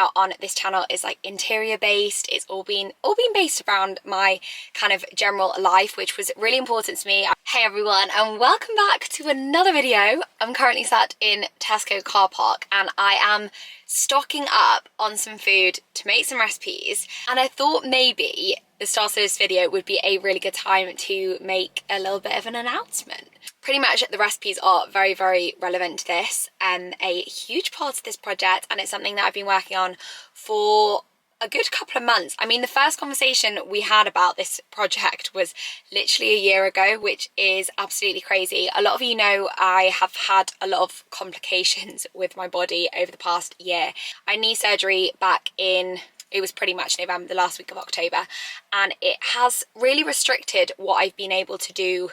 out on this channel is like interior based. It's all been based around my kind of general life, which was really important to me. Hey everyone, and welcome back to another video. I'm currently sat in Tesco car park and I am stocking up on some food to make some recipes, and I thought maybe the start of this video would be a really good time to make a little bit of an announcement. Pretty much the recipes are very, very relevant to this and a huge part of this project, and it's something that I've been working on for a good couple of months. I mean, the first conversation we had about this project was literally a year ago, which is absolutely crazy. A lot of you know I have had a lot of complications with my body over the past year. I had knee surgery back in, it was pretty much November, the last week of October, and it has really restricted what I've been able to do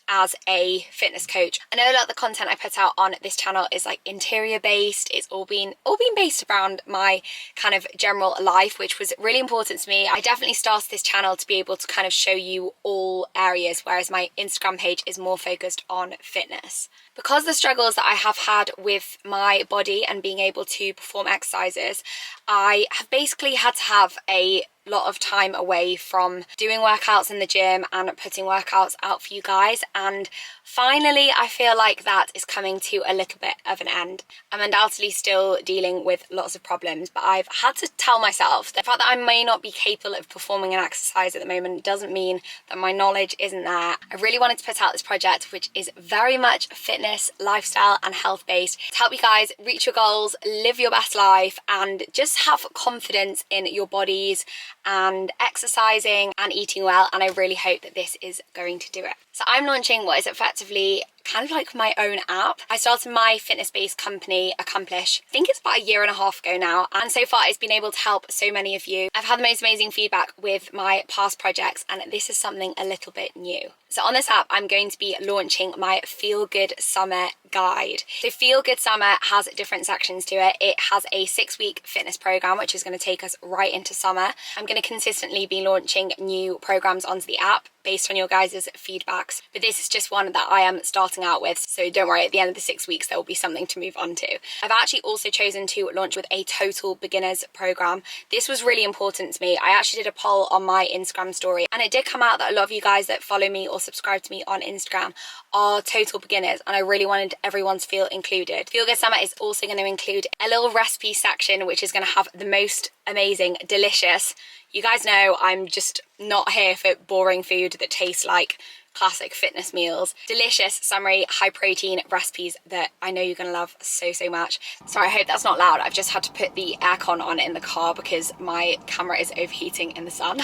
as a fitness coach. I know a lot of the content I put out on this channel is like interior based. It's all been based around my kind of general life, which was really important to me. I definitely started this channel to be able to kind of show you all areas, whereas my Instagram page is more focused on fitness. Because the struggles that I have had with my body and being able to perform exercises, I have basically had to have a lot of time away from doing workouts in the gym and putting workouts out for you guys, and finally I feel like that is coming to a little bit of an end. I'm undoubtedly still dealing with lots of problems, but I've had to tell myself that the fact that I may not be capable of performing an exercise at the moment doesn't mean that my knowledge isn't there. I really wanted to put out this project, which is very much fitness, lifestyle and health based, to help you guys reach your goals, live your best life and just have confidence in your bodies and exercising and eating well, and I really hope that this is going to do it. So I'm launching what is effectively kind of like my own app. I started my fitness-based company, Accomplish, I think it's about a year and a half ago now, and so far it's been able to help so many of you. I've had the most amazing feedback with my past projects, and this is something a little bit new. So on this app, I'm going to be launching my Feel Good Summer guide. So Feel Good Summer has different sections to it. It has a 6-week fitness program, which is going to take us right into summer. I'm going to consistently be launching new programs onto the app based on your guys' feedbacks, but this is just one that I am starting out with, so don't worry, at the end of the 6 weeks there will be something to move on to. I've actually also chosen to launch with a total beginners program. This was really important to me. I actually did a poll on my Instagram story, and it did come out that a lot of you guys that follow me or subscribe to me on Instagram are total beginners, and I really wanted everyone to feel included. Feel Good Summer is also going to include a little recipe section, which is going to have the most amazing, delicious, you guys know I'm just not here for boring food that tastes like classic fitness meals. Delicious, summery, high protein recipes that I know you're gonna love so much. Sorry, I hope that's not loud. I've just had to put the aircon on in the car because my camera is overheating in the sun.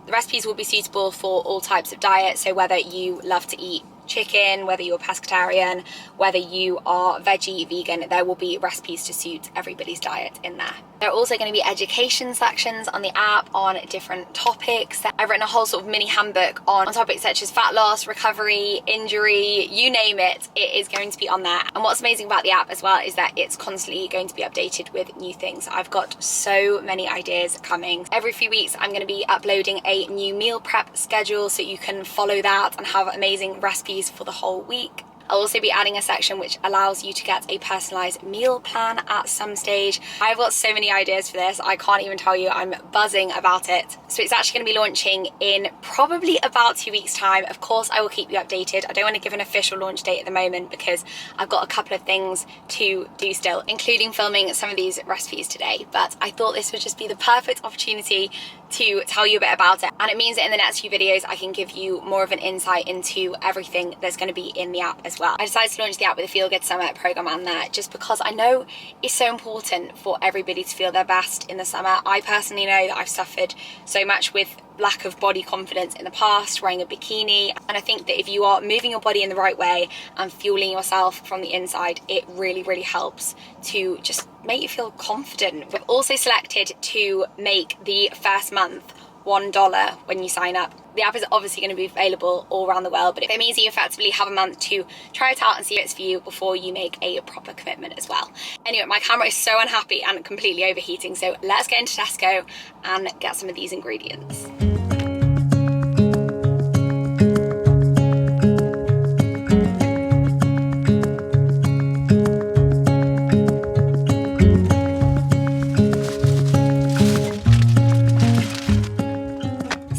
The recipes will be suitable for all types of diets, so whether you love to eat chicken, whether you're pescatarian, whether you are veggie, vegan, there will be recipes to suit everybody's diet in there. There are also going to be education sections on the app on different topics. I've written a whole sort of mini handbook on topics such as fat loss, recovery, injury, you name it, it is going to be on there. And what's amazing about the app as well is that it's constantly going to be updated with new things. I've got so many ideas coming. Every few weeks I'm going to be uploading a new meal prep schedule so you can follow that and have amazing recipes for the whole week. I'll also be adding a section which allows you to get a personalised meal plan at some stage. I've got so many ideas for this, I can't even tell you, I'm buzzing about it. So it's actually going to be launching in probably about 2 weeks time. Of course I will keep you updated. I don't want to give an official launch date at the moment because I've got a couple of things to do still, including filming some of these recipes today, but I thought this would just be the perfect opportunity to tell you a bit about it, and it means that in the next few videos I can give you more of an insight into everything that's going to be in the app as well. I decided to launch the app with a Feel Good Summer program on there just because I know it's so important for everybody to feel their best in the summer. I personally know that I've suffered so much with lack of body confidence in the past, wearing a bikini, and I think that if you are moving your body in the right way and fueling yourself from the inside, it really helps to just make you feel confident. We've also selected to make the first month $1 when you sign up. The app is obviously going to be available all around the world, but it means you effectively have a month to try it out and see if it's for you before you make a proper commitment as well. Anyway, my camera is so unhappy and completely overheating, so let's get into Tesco and get some of these ingredients.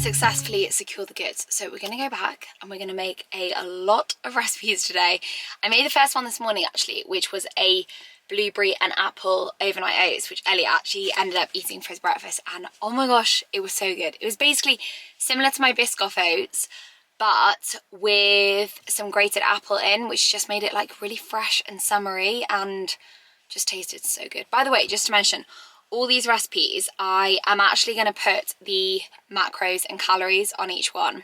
successfully secured the goods. So we're gonna go back and we're gonna make a lot of recipes today. I made the first one this morning actually, which was a blueberry and apple overnight oats, which Elliot actually ended up eating for his breakfast, and oh my gosh, it was so good. It was basically similar to my Biscoff oats, but with some grated apple in, which just made it like really fresh and summery and just tasted so good. By the way, just to mention, all these recipes, I am actually going to put the macros and calories on each one.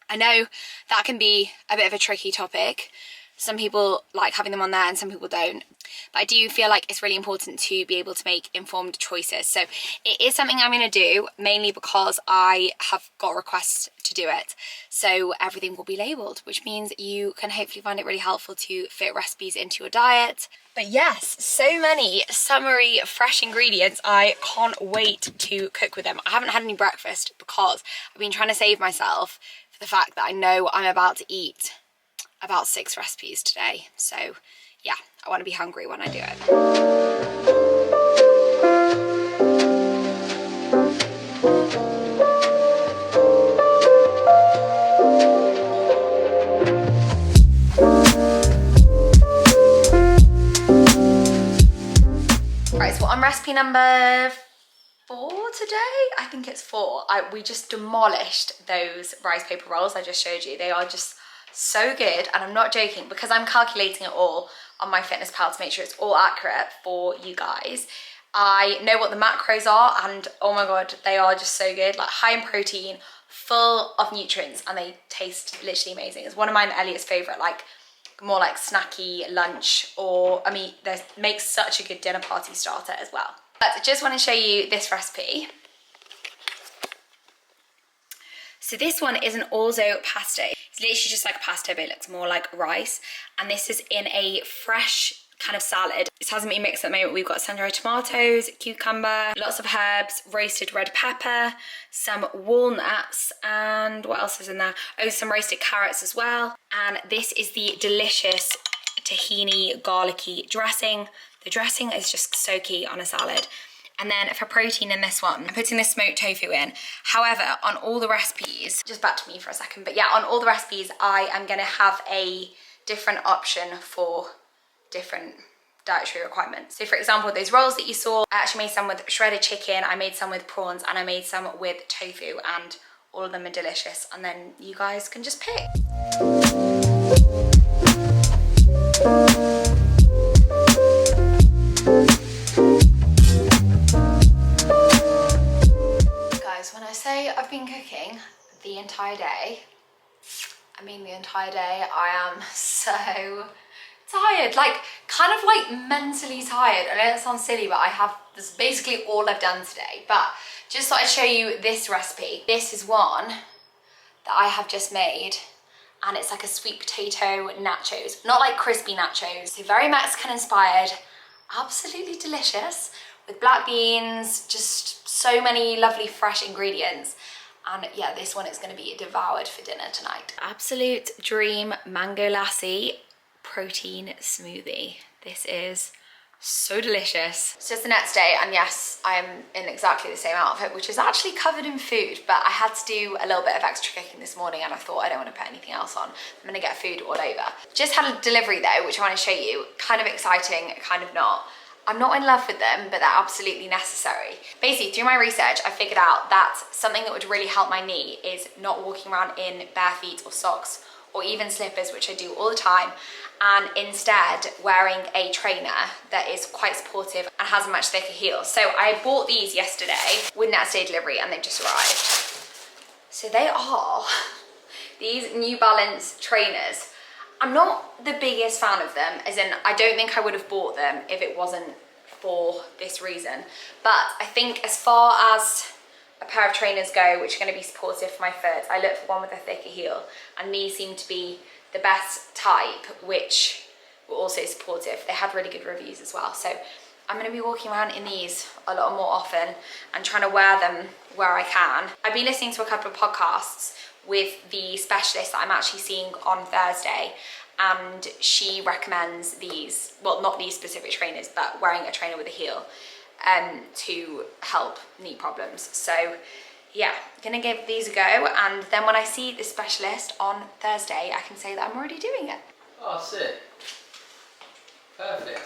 I know that can be a bit of a tricky topic. Some people like having them on there and some people don't. But I do feel like it's really important to be able to make informed choices. So it is something I'm going to do, mainly because I have got requests to do it. So everything will be labelled, which means you can hopefully find it really helpful to fit recipes into your diet. But yes, so many summery, fresh ingredients. I can't wait to cook with them. I haven't had any breakfast because I've been trying to save myself for the fact that I know I'm about to eat about 6 recipes today. So yeah, I want to be hungry when I do it. Right, so on recipe number 4 today? I think it's 4. We just demolished those rice paper rolls I just showed you. They are just so good, and I'm not joking, because I'm calculating it all on MyFitnessPal to make sure it's all accurate for you guys. I know what the macros are, and oh my god, they are just so good. Like high in protein, full of nutrients, and they taste literally amazing. It's one of mine and Elliot's favorite, like more like snacky lunch, or I mean, they make such a good dinner party starter as well. But I just want to show you this recipe. So this one is an orzo pasta. It's literally just like a pasta, but it looks more like rice. And this is in a fresh kind of salad. This hasn't been mixed at the moment. We've got sun-dried tomatoes, cucumber, lots of herbs, roasted red pepper, some walnuts, and what else is in there? Oh, some roasted carrots as well. And this is the delicious tahini garlicky dressing. The dressing is just so key on a salad. And then for protein in this one, I'm putting this smoked tofu in. However, on all the recipes, just back to me for a second, but yeah, on all the recipes, I am gonna have a different option for different dietary requirements. So for example, those rolls that you saw, I actually made some with shredded chicken, I made some with prawns, and I made some with tofu, and all of them are delicious. And then you guys can just pick. When I say I've been cooking the entire day, I mean the entire day. I am so tired, like kind of like mentally tired. I know that sounds silly, but this is basically all I've done today. But just thought I'd show you this recipe. This is one that I have just made, and it's like a sweet potato nachos, not like crispy nachos. So very Mexican inspired, absolutely delicious, with black beans, just so many lovely fresh ingredients. And yeah, this one is going to be devoured for dinner tonight. Absolute dream mango lassi protein smoothie. This is so delicious. It's just the next day, and yes, I'm in exactly the same outfit, which is actually covered in food, but I had to do a little bit of extra cooking this morning, and I thought I don't want to put anything else on. I'm gonna get food all over. Just had a delivery though, which I want to show you. Kind of exciting, kind of not. I'm not in love with them, but they're absolutely necessary. Basically, through my research, I figured out that something that would really help my knee is not walking around in bare feet or socks or even slippers, which I do all the time, and instead wearing a trainer that is quite supportive and has a much thicker heel. So I bought these yesterday with next day delivery, and they've just arrived. So they are these New Balance trainers. I'm not the biggest fan of them, as in I don't think I would have bought them if it wasn't for this reason. But I think as far as a pair of trainers go, which are going to be supportive for my foot, I look for one with a thicker heel, and these seem to be the best type, which were also supportive. They had really good reviews as well. So I'm going to be walking around in these a lot more often and trying to wear them where I can. I've been listening to a couple of podcasts with the specialist that I'm actually seeing on Thursday, and she recommends these, well, not these specific trainers, but wearing a trainer with a heel to help knee problems. So yeah, gonna give these a go, and then when I see the specialist on Thursday, I can say that I'm already doing it. Oh, sick. Perfect.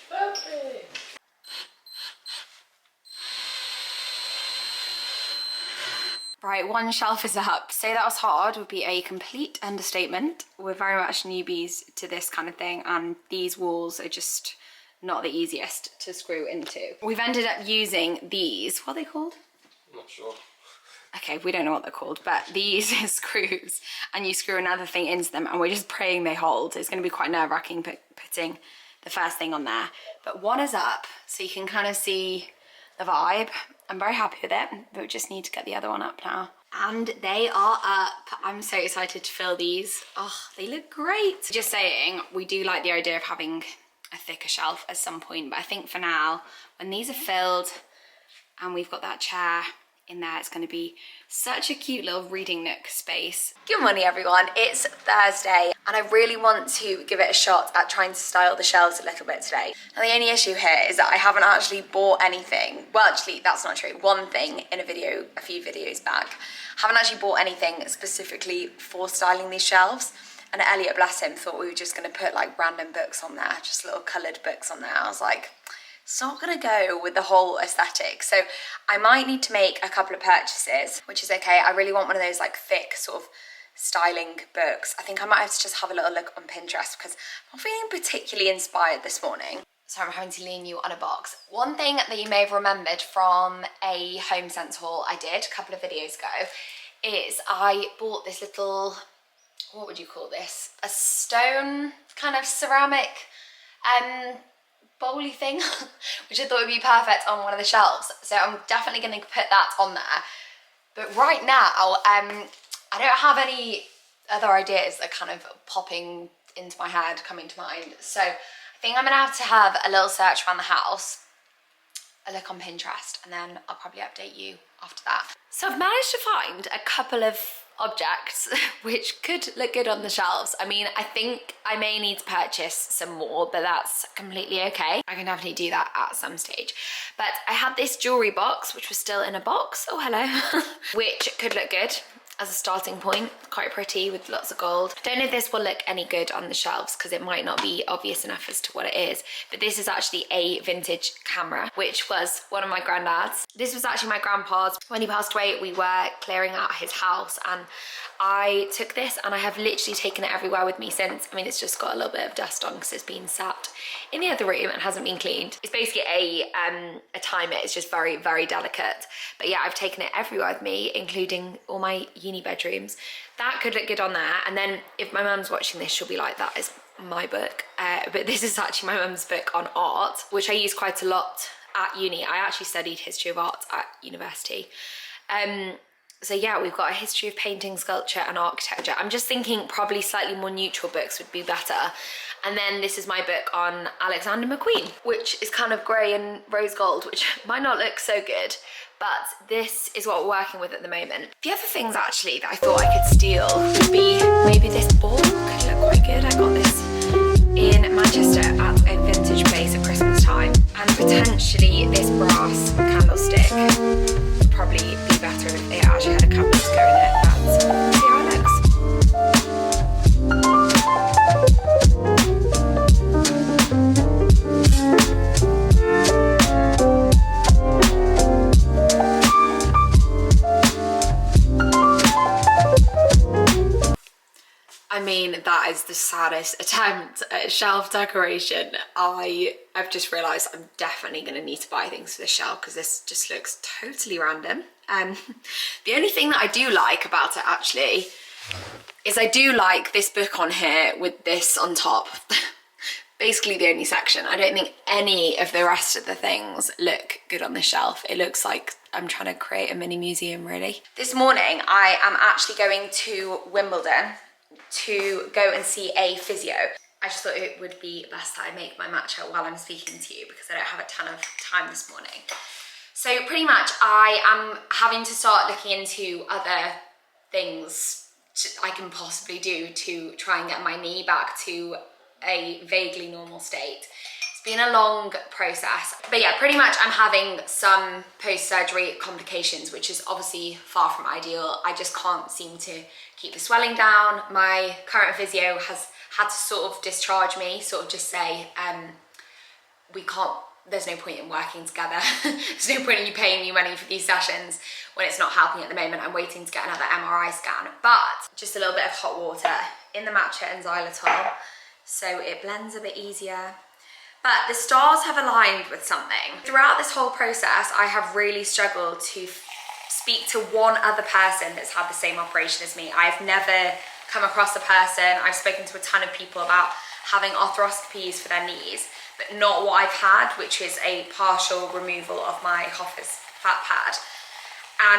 Perfect. Right, one shelf is up. Say that was hard would be a complete understatement. We're very much newbies to this kind of thing, and these walls are just not the easiest to screw into. We've ended up using these, what are they called? I'm not sure. Okay, we don't know what they're called, but these screws, and you screw another thing into them, and we're just praying they hold. It's going to be quite nerve-wracking putting the first thing on there. But one is up, so you can kind of see the vibe. I'm very happy with it, but we just need to get the other one up now. And they are up. I'm so excited to fill these. Oh, they look great. Just saying, we do like the idea of having a thicker shelf at some point, but I think for now, when these are filled and we've got that chair in there, it's going to be such a cute little reading nook space. Good morning everyone, it's Thursday and I really want to give it a shot at trying to style the shelves a little bit today. And the only issue here is that I haven't actually bought anything. Well, actually that's not true. One thing in a video a few videos back. I haven't actually bought anything specifically for styling these shelves. And Elliot, bless him, thought we were just going to put like random books on there, just little coloured books on there. I was like, it's not gonna go with the whole aesthetic. So I might need to make a couple of purchases, which is okay. I really want one of those like thick sort of styling books. I think I might have to just have a little look on Pinterest because I'm not feeling particularly inspired this morning. So I'm having to lean you on a box. One thing that you may have remembered from a home sense haul I did a couple of videos ago is I bought this little, what would you call this? A stone kind of ceramic bowly thing, which I thought would be perfect on one of the shelves. So I'm definitely going to put that on there. But right now, I don't have any other ideas that are kind of popping into my head, coming to mind. So I think I'm going to have a little search around the house, a look on Pinterest, and then I'll probably update you after that. So I've managed to find a couple of objects which could look good on the shelves. I mean, I think I may need to purchase some more, but that's completely okay. I can definitely do that at some stage. But I had this jewelry box, which was still in a box, oh hello, which could look good as a starting point. Quite pretty with lots of gold. I don't know if this will look any good on the shelves because it might not be obvious enough as to what it is, but this is actually a vintage camera, which was one of my granddad's. This was actually my grandpa's. When he passed away, we were clearing out his house and I took this and I have literally taken it everywhere with me since. I mean, it's just got a little bit of dust on because it's been sat in the other room and hasn't been cleaned. It's basically a timer. It's just very, very delicate. But yeah, I've taken it everywhere with me, including all my uni bedrooms. That could look good on there. And then if my mum's watching this, she'll be like, that is my book. But this is actually my mum's book on art, which I use quite a lot at uni. I actually studied history of art at university. So yeah, we've got a history of painting, sculpture and architecture. I'm just thinking probably slightly more neutral books would be better. And then this is my book on Alexander McQueen, which is kind of grey and rose gold, which might not look so good, but this is what we're working with at the moment. The other things actually that I thought I could steal would be maybe this ball could look quite good. I got this in Manchester at a vintage place at Christmas time. And potentially this brass candlestick would probably be better if it actually had a canvas go in it. But see how it looks. I mean, that is the saddest attempt at shelf decoration. I've just realised I'm definitely going to need to buy things for this shelf because this just looks totally random. The only thing that I do like about it actually is I do like this book on here with this on top. Basically the only section. I don't think any of the rest of the things look good on the shelf. It looks like I'm trying to create a mini museum really. This morning I am actually going to Wimbledon to go and see a physio. I just thought it would be best that I make my matcha while I'm speaking to you because I don't have a ton of time this morning. So pretty much I am having to start looking into other things I can possibly do to try and get my knee back to a vaguely normal state. It's been a long process, but yeah, pretty much I'm having some post-surgery complications, which is obviously far from ideal. I just can't seem to keep the swelling down. My current physio has had to sort of discharge me, sort of just say, we can't, there's no point in working together. There's no point in you paying me money for these sessions when it's not helping at the moment. I'm waiting to get another MRI scan, but just a little bit of hot water in the matcha and xylitol so it blends a bit easier. But the stars have aligned with something. Throughout this whole process, I have really struggled to speak to one other person that's had the same operation as me. I've never come across a person, I've spoken to a ton of people about having arthroscopies for their knees, but not what I've had, which is a partial removal of my Hoffa's fat pad.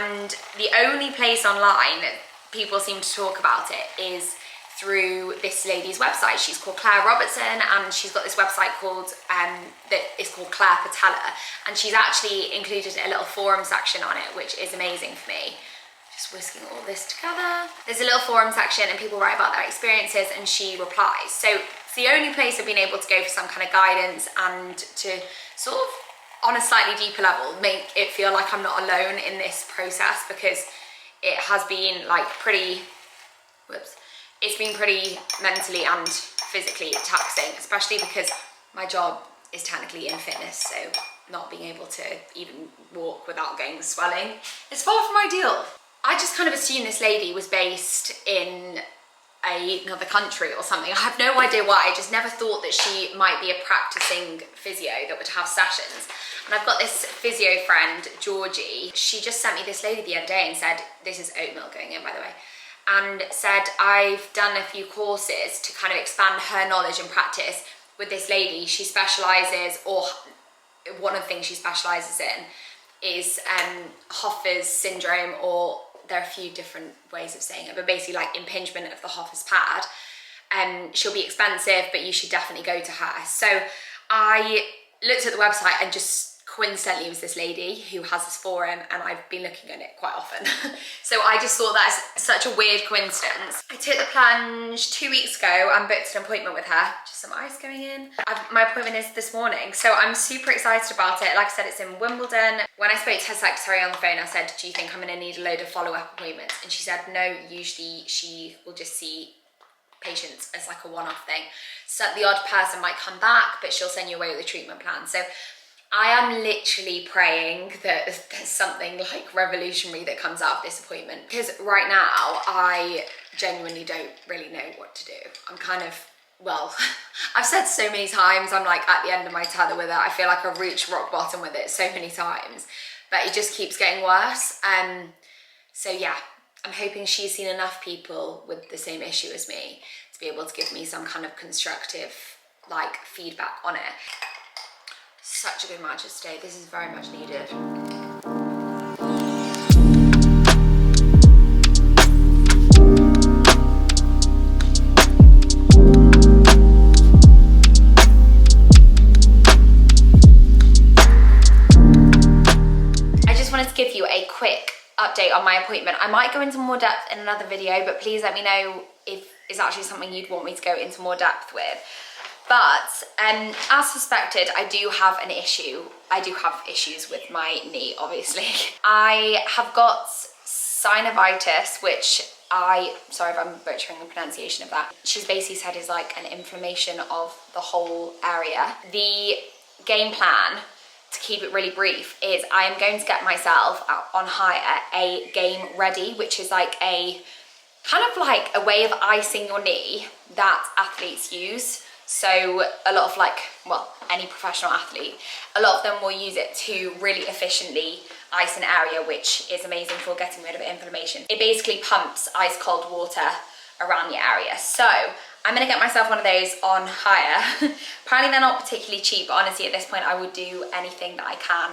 And the only place online that people seem to talk about it is through this lady's website. She's called Claire Robertson, and she's got this website called that is called Claire Patella, and she's actually included a little forum section on it, which is amazing for me. Just whisking all this together. There's a little forum section and people write about their experiences and she replies. So it's the only place I've been able to go for some kind of guidance and to sort of, on a slightly deeper level, make it feel like I'm not alone in this process, because it has been like pretty, it's been pretty mentally and physically taxing, especially because my job is technically in fitness, so not being able to even walk without getting the swelling is far from ideal. I just kind of assumed this lady was based in another country or something. I have no idea why. I just never thought that she might be a practicing physio that would have sessions. And I've got this physio friend, Georgie. She just sent me this lady the other day and said, this is oat milk going in, by the way, and said, I've done a few courses to kind of expand her knowledge and practice with this lady. She specializes, or one of the things she specializes in is Hoffa's syndrome, or there are a few different ways of saying it, but basically like impingement of the Hoffa's pad. She'll be expensive, but you should definitely go to her. So I looked at the website and just coincidentally it was this lady who has this forum, and I've been looking at it quite often. So I just thought that's such a weird coincidence. I took the plunge 2 weeks ago and booked an appointment with her. Just some ice going in. My appointment is this morning, so I'm super excited about it. Like I said, it's in Wimbledon. When I spoke to her secretary on the phone, I said, do you think I'm gonna need a load of follow-up appointments? And she said, no, usually she will just see patients as like a one-off thing. So the odd person might come back, but she'll send you away with a treatment plan. So I am literally praying that there's something like revolutionary that comes out of this appointment, because right now I genuinely don't really know what to do. I'm kind of, well, I've said so many times, I'm like at the end of my tether with it. I feel like I've reached rock bottom with it so many times, but it just keeps getting worse. So yeah, I'm hoping she's seen enough people with the same issue as me to be able to give me some kind of constructive like feedback on it. Such a good matcha today. This is very much needed. I just wanted to give you a quick update on my appointment. I might go into more depth in another video, but please let me know if it's actually something you'd want me to go into more depth with. But as suspected, I do have an issue. I do have issues with my knee, obviously. I have got synovitis, which sorry if I'm butchering the pronunciation of that. She's basically said is like an inflammation of the whole area. The game plan, to keep it really brief, is I am going to get myself on hire a Game Ready, which is like a kind of like a way of icing your knee that athletes use. So a lot of like, well, any professional athlete, a lot of them will use it to really efficiently ice an area, which is amazing for getting rid of inflammation. It basically pumps ice cold water around the area. So I'm gonna get myself one of those on hire. Apparently they're not particularly cheap, but honestly at this point I would do anything that I can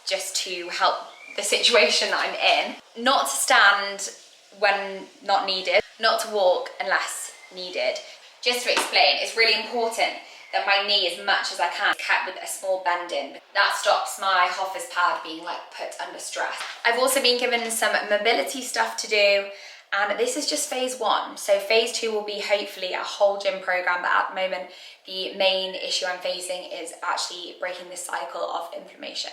just to help the situation that I'm in. Not to stand when not needed, not to walk unless needed. Just to explain, it's really important that my knee, as much as I can, is kept with a small bend in. That stops my Hoffa's pad being like put under stress. I've also been given some mobility stuff to do, And this is just phase 1. So phase 2 will be hopefully a whole gym program, but at the moment, the main issue I'm facing is actually breaking this cycle of inflammation.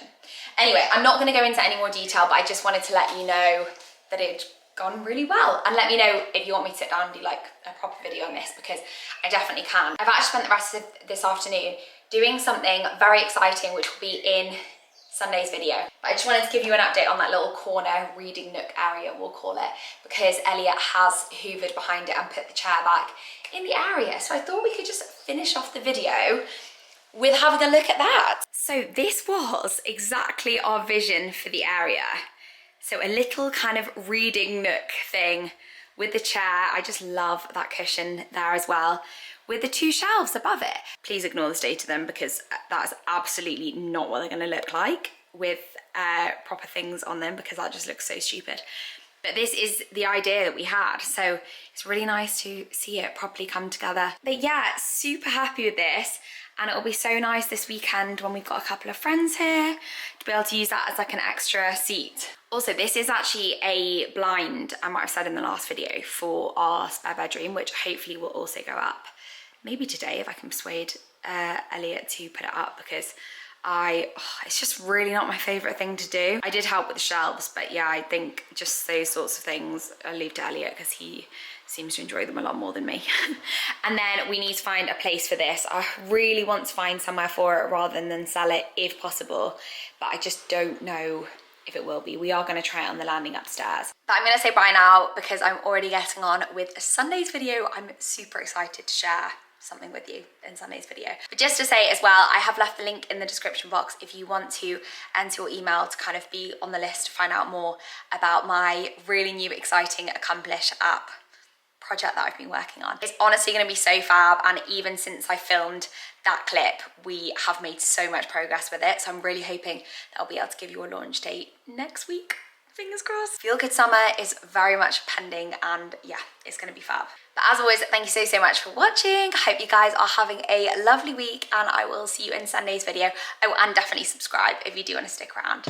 Anyway, I'm not gonna go into any more detail, but I just wanted to let you know that it'd gone really well. And let me know if you want me to sit down and do like a proper video on this, because I definitely can. I've actually spent the rest of this afternoon doing something very exciting, which will be in Sunday's video. But I just wanted to give you an update on that little corner reading nook area, we'll call it, because Elliot has hoovered behind it and put the chair back in the area. So I thought we could just finish off the video with having a look at that. So this was exactly our vision for the area. So a little kind of reading nook thing with the chair. I just love that cushion there as well, with the 2 shelves above it. Please ignore the state of them, because that's absolutely not what they're going to look like with proper things on them, because that just looks so stupid. But this is the idea that we had, so it's really nice to see it properly come together. But yeah, super happy with this, and it'll be so nice this weekend when we've got a couple of friends here to be able to use that as like an extra seat. Also, this is actually a blind, I might have said in the last video, for our spare bedroom, which hopefully will also go up. Maybe today if I can persuade Elliot to put it up, because it's just really not my favourite thing to do. I did help with the shelves, but yeah, I think just those sorts of things I'll leave to Elliot, because he seems to enjoy them a lot more than me. And then we need to find a place for this. I really want to find somewhere for it rather than sell it if possible, but I just don't know if it will be. We are going to try it on the landing upstairs. But I'm going to say bye now, because I'm already getting on with Sunday's video. I'm super excited to share something with you in Sunday's video. But just to say as well, I have left the link in the description box if you want to enter your email to kind of be on the list to find out more about my really new, exciting Accomplish app project that I've been working on. It's honestly going to be so fab, and even since I filmed that clip, we have made so much progress with it, so I'm really hoping that I'll be able to give you a launch date next week. Fingers crossed. Feel Good Summer is very much pending, and yeah, it's going to be fab. But as always, thank you so much for watching. I hope you guys are having a lovely week, and I will see you in Sunday's video. Oh, and definitely subscribe if you do want to stick around.